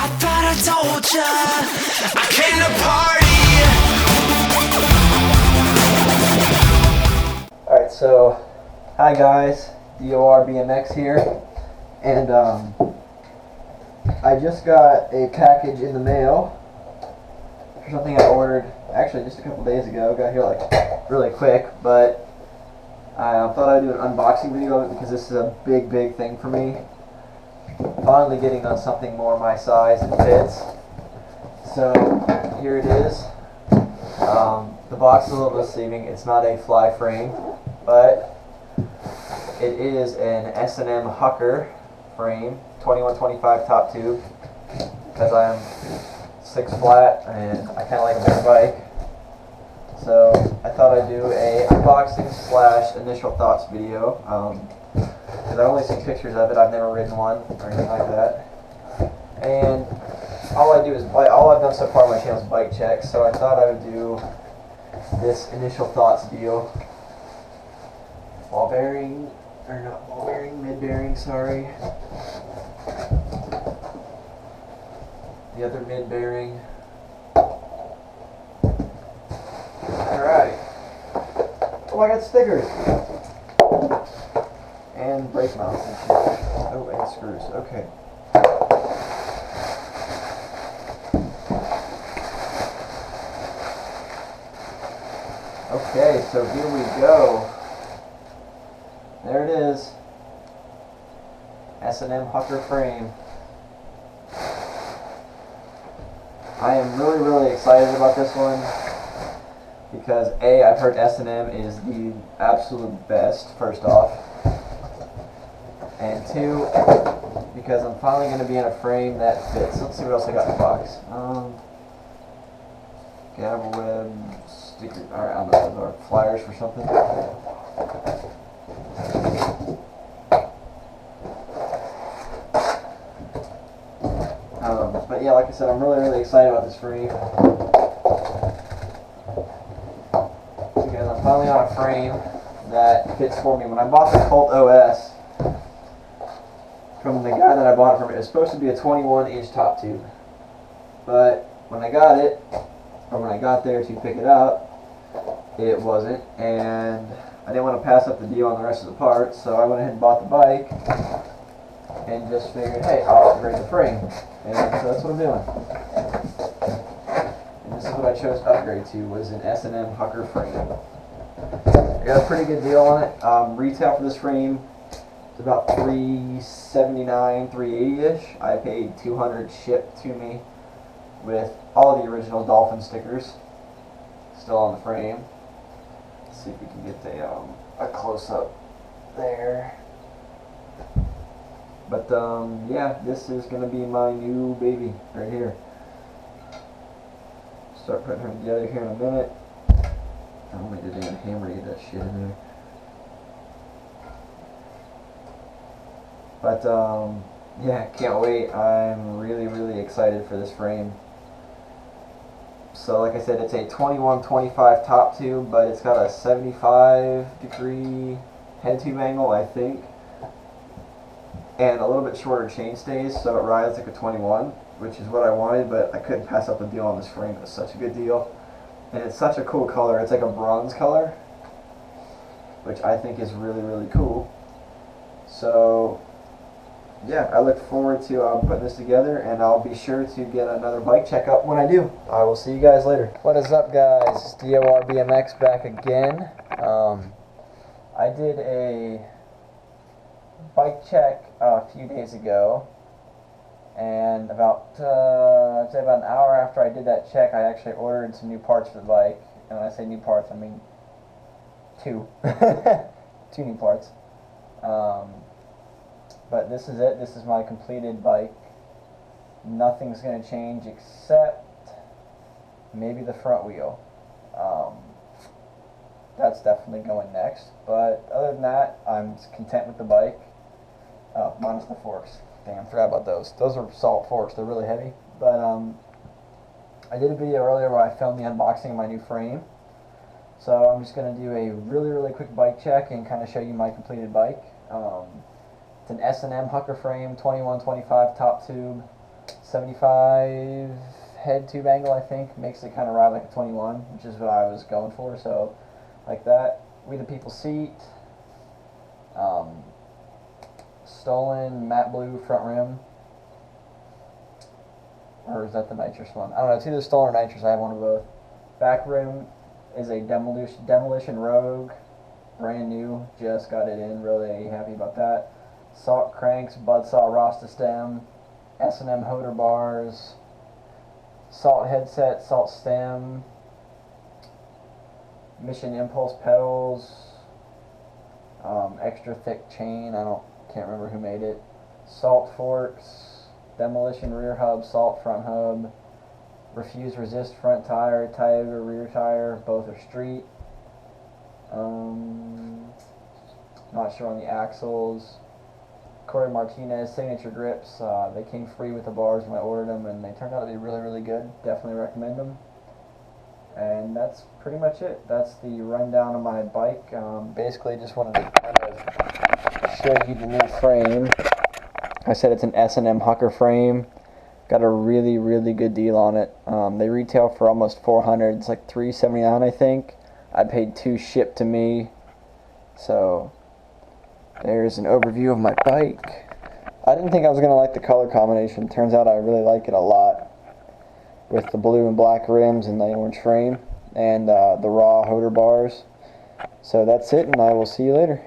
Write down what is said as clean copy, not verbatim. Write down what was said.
I thought I told ya I came to party. Alright, so hi guys, DOR BMX here, and I just got a package in the mail for something I ordered actually just a couple days ago. Got here like really quick, but I thought I'd do an unboxing video of it because this is a big thing for me. Finally getting on something more my size and fits. So here it is. The box is a little deceiving. It's not a fly frame, but it is an S&M Hucker frame, 2125 top tube, because I'm 6 flat and I kind of like a big bike. So I thought I'd do a unboxing / initial thoughts video, because I've only seen pictures of it. I've never ridden one or anything like that. And all I do is bike. All I've done so far on my channel is bike checks, so I thought I would do this initial thoughts deal. Ball bearing, or not ball bearing, mid bearing, sorry. The other mid bearing. Alright. Oh, I got stickers. And brake mounts and shit. Oh, and screws. Okay. Okay, so here we go. There it is. S&M Hucker frame. I am really excited about this one because A, I've heard S&M is the absolute best, first off. And 2, because I'm finally going to be in a frame that fits. Let's see what else I got in the box. Gavel web, sticker, or I don't know, those are flyers for something. But yeah, like I said, I'm really excited about this frame. Because I'm finally on a frame that fits for me. When I bought the Colt OS, from the guy that I bought it from, it was supposed to be a 21-inch top tube. But when I got it, or when I got there to pick it up, it wasn't, and I didn't want to pass up the deal on the rest of the parts, so I went ahead and bought the bike, and just figured, hey, I'll upgrade the frame, and so that's what I'm doing. And this is what I chose to upgrade to, was an S&M Hucker frame. I got a pretty good deal on it. Retail for this frame is about $379, $380-ish. I paid $200 shipped to me with all the original Dolphin stickers still on the frame. Let's see if we can get a close-up there. But yeah, this is going to be my new baby right here. Start putting her together here in a minute. I only did a hammer to get that shit in there. But yeah, can't wait. I'm really excited for this frame. So like I said, it's a 2125 top tube, but it's got a 75-degree head tube angle, I think, and a little bit shorter chain stays, so it rides like a 21, which is what I wanted, but I couldn't pass up the deal on this frame. It was such a good deal, and it's such a cool color. It's like a bronze color, which I think is really cool. So yeah, I look forward to putting this together, and I'll be sure to get another bike checkup when I do. I will see you guys later. What is up, guys? DOR BMX back again. I did a bike check a few days ago, and about I'd say about an hour after I did that check, I actually ordered some new parts for the bike. And when I say new parts, I mean 2. 2 new parts. But this is it. This is my completed bike. Nothing's going to change except maybe the front wheel. That's definitely going next. But other than that, I'm content with the bike. Minus the forks. Damn, forgot about those. Those are salt forks. They're really heavy. But I did a video earlier where I filmed the unboxing of my new frame. So I'm just going to do a really quick bike check and kind of show you my completed bike. It's an S&M Hucker frame, 2125 top tube. 75 head tube angle, I think, makes it kind of ride like a 21, which is what I was going for. So, like that. We the People seat. Stolen matte blue front rim. Or is that the nitrous one? I don't know. It's either stolen or nitrous. I have one of both. Back rim is a demolition Rogue, brand new. Just got it in. Really happy about that. Salt cranks, Budsaw Rasta stem, S&M Hoder bars, Salt headset, Salt stem, Mission Impulse pedals, extra thick chain. Can't remember who made it. Salt forks, Demolition rear hub, Salt front hub, Refuse Resist front tire, Tioga rear tire. Both are street. Not sure on the axles. Corey Martinez signature grips. They came free with the bars when I ordered them, and they turned out to be really, really good. Definitely recommend them. And that's pretty much it. That's the rundown of my bike. Basically, just wanted to kind of show you the new frame. I said it's an S&M Hucker frame. Got a really, really good deal on it. They retail for almost $400. It's like $379, I think. I paid $2 shipped to me. So there's an overview of my bike. I didn't think I was going to like the color combination. Turns out I really like it a lot. With the blue and black rims and the orange frame. And the raw Hoder bars. So that's it, and I will see you later.